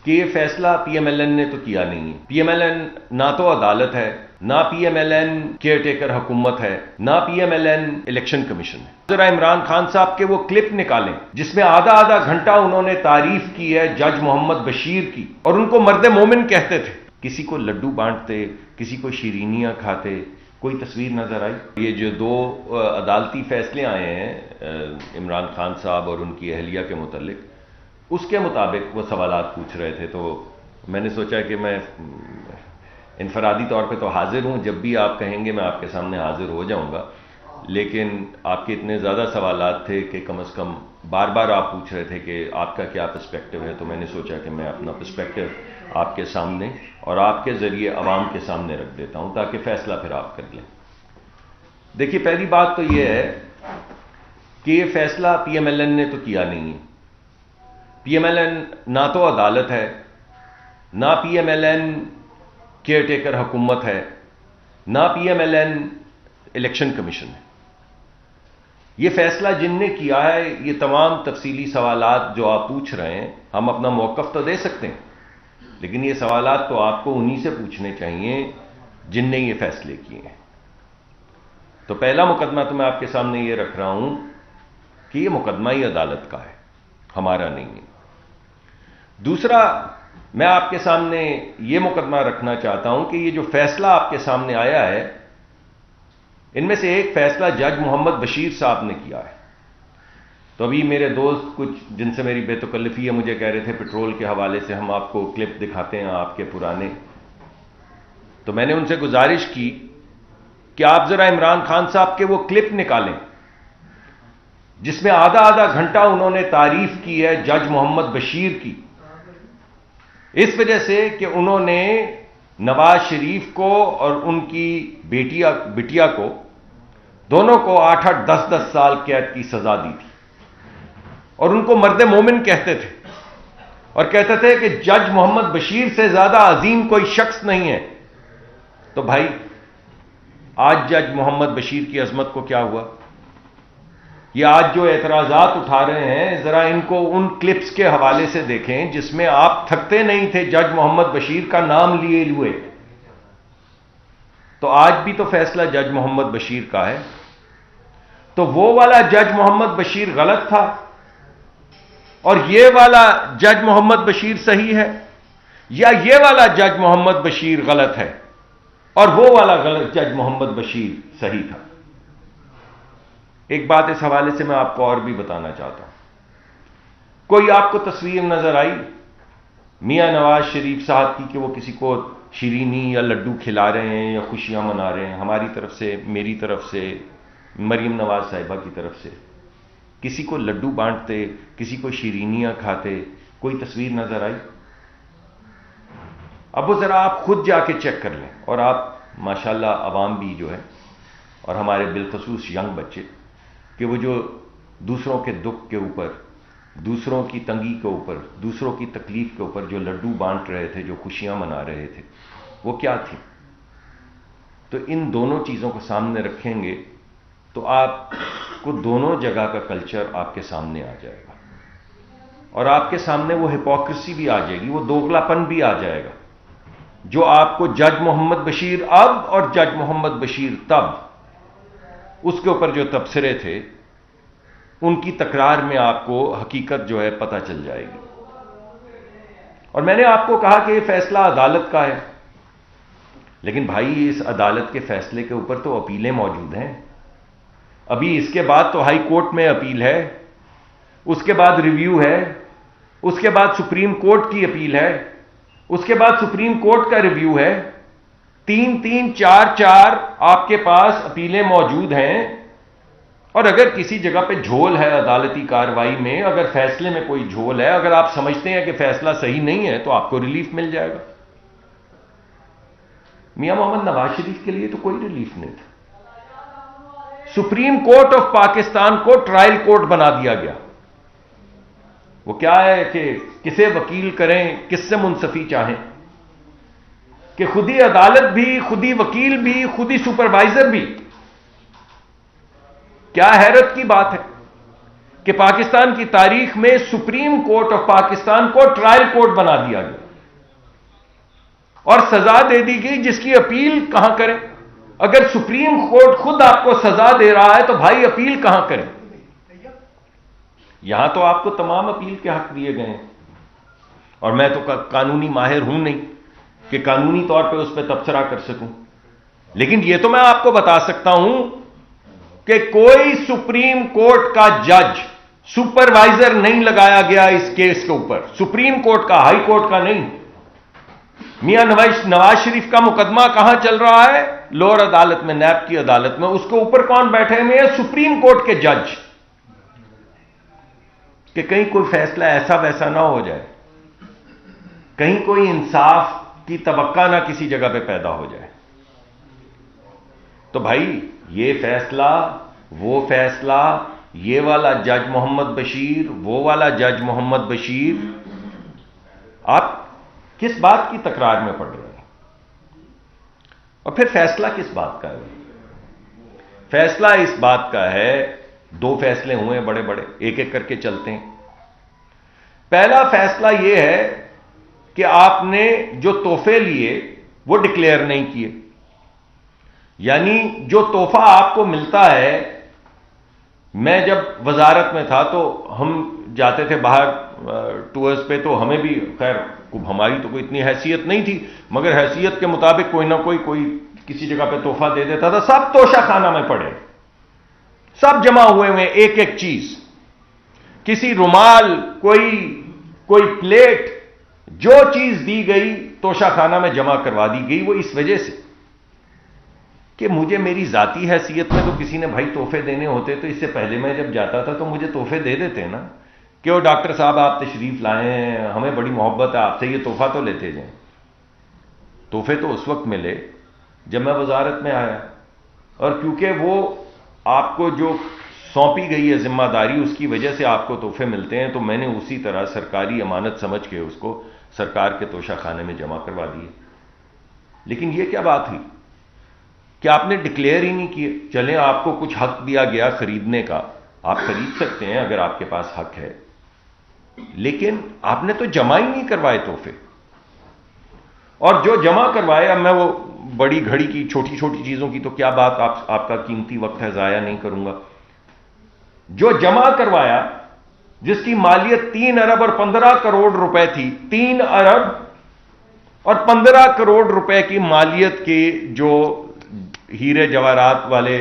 कि ये फैसला पीएमएलएन ने तो किया नहीं है। पीएमएलएन ना तो अदालत है, ना पीएमएलएन केयरटेकर हुकूमत है, ना पीएमएलएन इलेक्शन कमीशन है। जरा इमरान खान साहब के वो क्लिप निकालें जिसमें आधा आधा घंटा उन्होंने तारीफ की है जज मोहम्मद बशीर की, और उनको मर्द मोमिन कहते थे। किसी को लड्डू बांटते, किसी को शीरीनियां खाते, कोई तस्वीर नजर आई? ये जो दो अदालती फैसले आए हैं इमरान खान साहब और उनकी अहलिया के मुतालिक, उसके मुताबिक वो सवालात पूछ रहे थे। तो मैंने सोचा कि मैं इनफरादी तौर पे तो हाजिर हूं, जब भी आप कहेंगे मैं आपके सामने हाजिर हो जाऊंगा, लेकिन आपके इतने ज़्यादा सवालात थे कि कम से कम बार बार आप पूछ रहे थे कि आपका क्या पर्सपेक्टिव है, तो मैंने सोचा कि मैं अपना पर्सपेक्टिव आपके सामने और आपके ज़रिए अवाम के सामने रख देता हूं ताकि फ़ैसला फिर आप कर लें। देखिए, पहली बात तो यह है कि ये फैसला पीएमएलएन ने तो किया नहीं है। पीएमएलएन ना तो अदालत है, ना पीएमएलएन केयरटेकर हुकूमत है, ना पीएमएलएन इलेक्शन कमीशन है। ये फैसला जिनने किया है, ये तमाम तफसीली सवालात जो आप पूछ रहे हैं, हम अपना मौक़िफ़ तो दे सकते हैं, लेकिन ये सवालात तो आपको उन्हीं से पूछने चाहिए जिनने ये फैसले किए हैं। तो पहला मुकदमा तो मैं आपके सामने ये रख रहा हूं कि ये मुकदमा ही अदालत का है, हमारा नहीं है। दूसरा, मैं आपके सामने ये मुकदमा रखना चाहता हूं कि ये जो फैसला आपके सामने आया है, इनमें से एक फैसला जज मोहम्मद बशीर साहब ने किया है। तो अभी मेरे दोस्त कुछ जिनसे मेरी बेतकल्लफी है मुझे कह रहे थे पेट्रोल के हवाले से हम आपको क्लिप दिखाते हैं आपके पुराने। तो मैंने उनसे गुजारिश की कि आप जरा इमरान खान साहब के वो क्लिप निकालें जिसमें आधा आधा घंटा उन्होंने तारीफ की है जज मोहम्मद बशीर की, इस वजह से कि उन्होंने नवाज शरीफ को और उनकी बिटिया को, दोनों को 8-8 10-10 साल कैद की सजा दी थी, और उनको मर्द मोमिन कहते थे, और कहते थे कि जज मोहम्मद बशीर से ज्यादा अजीम कोई शख्स नहीं है। तो भाई, आज जज मोहम्मद बशीर की अजमत को क्या हुआ? ये आज जो एतराजात उठा रहे हैं, जरा इनको उन क्लिप्स के हवाले से देखें जिसमें आप थकते नहीं थे जज मोहम्मद बशीर का नाम लिए हुए। तो आज भी तो फैसला जज मोहम्मद बशीर का है। तो वो वाला जज मोहम्मद बशीर गलत था और ये वाला जज मोहम्मद बशीर सही है, या ये वाला जज मोहम्मद बशीर गलत है और वो वाला गलत जज मोहम्मद बशीर सही था? एक बात इस हवाले से मैं आपको और भी बताना चाहता हूं। कोई आपको तस्वीर नजर आई मियां नवाज शरीफ साहब की कि वो किसी को शीरीनी या लड्डू खिला रहे हैं या खुशियां मना रहे हैं? हमारी तरफ से, मेरी तरफ से, मरीम नवाज साहिबा की तरफ से किसी को लड्डू बांटते, किसी को शीरीनियां खाते, कोई तस्वीर नजर आई? अब वो जरा आप खुद जाके चेक कर लें। और आप माशाल्लाह अवाम भी जो है, और हमारे बिलखसूस यंग बच्चे, कि वो जो दूसरों के दुख के ऊपर, दूसरों की तंगी के ऊपर, दूसरों की तकलीफ के ऊपर जो लड्डू बांट रहे थे, जो खुशियां मना रहे थे, वो क्या थी? तो इन दोनों चीजों को सामने रखेंगे तो आपको दोनों जगह का कल्चर आपके सामने आ जाएगा, और आपके सामने वो हिपोक्रेसी भी आ जाएगी, वो दोगलापन भी आ जाएगा जो आपको जज मोहम्मद बशीर अब और जज मोहम्मद बशीर तब, उसके ऊपर जो तबसरे थे, उनकी तकरार में आपको हकीकत जो है पता चल जाएगी। और मैंने आपको कहा कि यह फैसला अदालत का है, लेकिन भाई इस अदालत के फैसले के ऊपर तो अपीलें मौजूद हैं। अभी इसके बाद तो हाई कोर्ट में अपील है, उसके बाद रिव्यू है, उसके बाद सुप्रीम कोर्ट की अपील है, उसके बाद सुप्रीम कोर्ट का रिव्यू है। 3-3, 4-4 आपके पास अपीलें मौजूद हैं। और अगर किसी जगह पे झोल है अदालती कार्रवाई में, अगर फैसले में कोई झोल है, अगर आप समझते हैं कि फैसला सही नहीं है, तो आपको रिलीफ मिल जाएगा। मियां मोहम्मद नवाज शरीफ के लिए तो कोई रिलीफ नहीं था। सुप्रीम कोर्ट ऑफ पाकिस्तान को ट्रायल कोर्ट बना दिया गया। वो क्या है कि किसे वकील करें, किससे मुंसफी चाहें, कि खुदी अदालत भी, खुदी वकील भी, खुदी सुपरवाइजर भी। क्या हैरत की बात है कि पाकिस्तान की तारीख में सुप्रीम कोर्ट ऑफ पाकिस्तान को ट्रायल कोर्ट बना दिया गया और सजा दे दी गई जिसकी अपील कहां करें? अगर सुप्रीम कोर्ट खुद आपको सजा दे रहा है तो भाई अपील कहां करें? यहां तो आपको तमाम अपील के हक दिए गए हैं और मैं तो कानूनी माहिर हूं नहीं कि कानूनी तौर पे उस पर तबसरा कर सकूं, लेकिन यह तो मैं आपको बता सकता हूं कि कोई सुप्रीम कोर्ट का जज सुपरवाइजर नहीं लगाया गया इस केस के ऊपर, सुप्रीम कोर्ट का, हाई कोर्ट का नहीं। मियां नवाज शरीफ का मुकदमा कहां चल रहा है? लोअर अदालत में, नैब की अदालत में। उसके ऊपर कौन बैठे हुए हैं? सुप्रीम कोर्ट के जज। कि कहीं कोई फैसला ऐसा वैसा ना हो जाए, कहीं कोई इंसाफ की तवक्का ना किसी जगह पे पैदा हो जाए। तो भाई ये फैसला, वो फैसला, ये वाला जज मोहम्मद बशीर, वो वाला जज मोहम्मद बशीर, आप किस बात की तकरार में पड़ रहे हैं? और फिर फैसला किस बात का है? फैसला इस बात का है, दो फैसले हुए हैं बड़े बड़े, एक एक करके चलते हैं। पहला फैसला यह है कि आपने जो तोहफे लिए वो डिक्लेयर नहीं किए, यानी जो तोहफा आपको मिलता है, मैं जब वजारत में था तो हम जाते थे बाहर टूर्स पे, तो हमें भी, खैर हमारी तो कोई इतनी हैसियत नहीं थी, मगर हैसियत के मुताबिक कोई ना कोई किसी जगह पे तोहफा दे देता था। सब तोशा खाना में पड़े, सब जमा हुए हुए, एक एक चीज, किसी रुमाल, कोई प्लेट, जो चीज दी गई तोशा खाना में जमा करवा दी गई। वो इस वजह से कि मुझे मेरी जाती हैसियत में तो किसी ने भाई तोहफे देने होते तो इससे पहले मैं जब जाता था तो मुझे तोहफे दे देते ना, कि वो डॉक्टर साहब आप तशरीफ लाए हैं, हमें बड़ी मोहब्बत है आपसे, ये तोहफा तो लेते जाएं। तोहफे तो उस वक्त मिले जब मैं वजारत में आया, और क्योंकि वो आपको जो सौंपी गई है जिम्मेदारी, उसकी वजह से आपको तोहफे मिलते हैं, तो मैंने उसी तरह सरकारी अमानत समझ के उसको सरकार के तोशा खाने में जमा करवा दिए। लेकिन यह क्या बात हुई कि आपने डिक्लेयर ही नहीं किए? चलें, आपको कुछ हक दिया गया खरीदने का, आप खरीद सकते हैं अगर आपके पास हक है, लेकिन आपने तो जमा ही नहीं करवाए तोहफे। और जो जमा करवाए, अब मैं वो बड़ी घड़ी की छोटी छोटी चीजों की तो क्या बात, आपका कीमती वक्त है, जाया नहीं करूंगा। जो जमा करवाया, जिसकी मालियत 3 अरब और 15 करोड़ रुपए थी, 3 अरब और 15 करोड़ रुपए की मालियत के जो हीरे जवाहरात वाले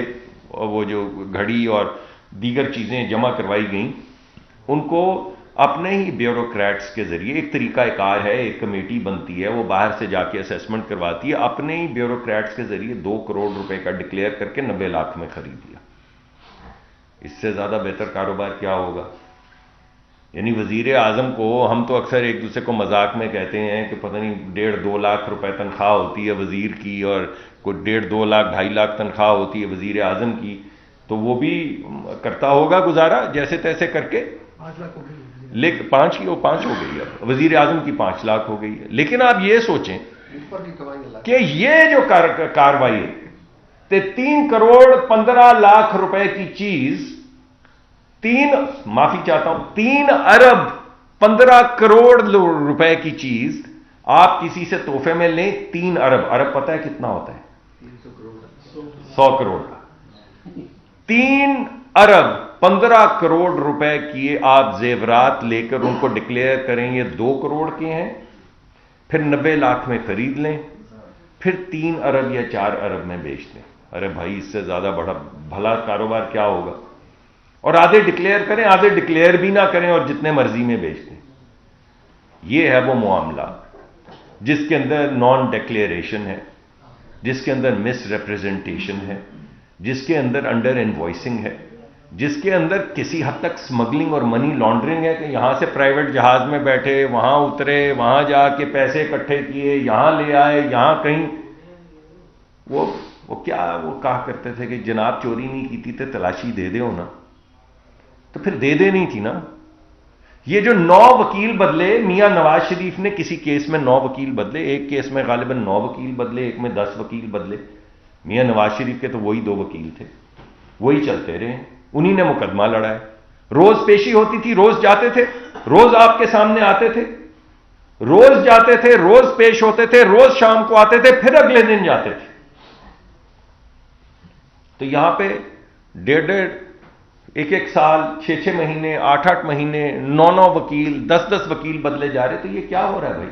वो जो घड़ी और दीगर चीजें जमा करवाई गई, उनको अपने ही ब्यूरोक्रेट्स के जरिए, एक तरीकाकार है, एक कमेटी बनती है, वो बाहर से जाके असेसमेंट करवाती है, अपने ही ब्यूरोक्रेट्स के जरिए 2 करोड़ रुपए का डिक्लेयर करके 90 लाख में खरीद लिया। इससे ज्यादा बेहतर कारोबार क्या होगा? यानी वजीर आजम को, हम तो अक्सर एक दूसरे को मजाक में कहते हैं कि पता नहीं 1.5-2 लाख रुपए तनख्वाह होती है वजीर की, और कोई 1.5-2 लाख 2.5 लाख तनख्वाह होती है वजीर आजम की, तो वो भी करता होगा गुजारा जैसे तैसे करके। 5 लाख हो गई, लेकिन 5 हो गई, अब वजीर आजम की 5 लाख हो गई है। लेकिन आप ये सोचें कि ये जो कार्रवाई है, 3 करोड़ 15 लाख रुपए की चीज, 3 अरब 15 करोड़ रुपए की चीज आप किसी से तोहफे में लें। 3 अरब पता है कितना होता है? 100 करोड़। 3 अरब 15 करोड़ रुपए की आप जेवरात लेकर उनको डिक्लेयर करें ये 2 करोड़ के हैं, फिर 90 लाख में खरीद लें, फिर 3 अरब या 4 अरब में बेच दें। अरे भाई, इससे ज्यादा बड़ा भला कारोबार क्या होगा? और आधे डिक्लेयर करें, आधे डिक्लेयर भी ना करें और जितने मर्जी में बेच दें। यह है वो मामला जिसके अंदर नॉन डिक्लेरेशन है, जिसके अंदर मिस रिप्रेजेंटेशन है, जिसके अंदर अंडर इनवॉइसिंग है, जिसके अंदर किसी हद तक स्मगलिंग और मनी लॉन्ड्रिंग है कि यहां से प्राइवेट जहाज में बैठे, वहां उतरे, वहां जाके पैसे इकट्ठे किए, यहां ले आए, यहां कहीं वो कहा करते थे कि जनाब चोरी नहीं की थी तो तलाशी दे दो ना, तो फिर दे देनी थी ना। ये जो 9 वकील बदले, मियां नवाज शरीफ ने किसी केस में 9 वकील बदले, एक केस में गालिबन 9 वकील बदले, एक में 10 वकील बदले। मियां नवाज शरीफ के तो वही 2 वकील थे, वही चलते रहे, उन्हीं ने मुकदमा लड़ा है, रोज पेशी होती थी, रोज जाते थे, रोज आपके सामने आते थे, रोज जाते थे, रोज पेश होते थे, रोज शाम को आते थे, फिर अगले दिन जाते थे। तो यहां पे 1.5 1 साल, 6 महीने, 8 महीने, 9 वकील, 10 वकील बदले जा रहे। तो ये क्या हो रहा है भाई?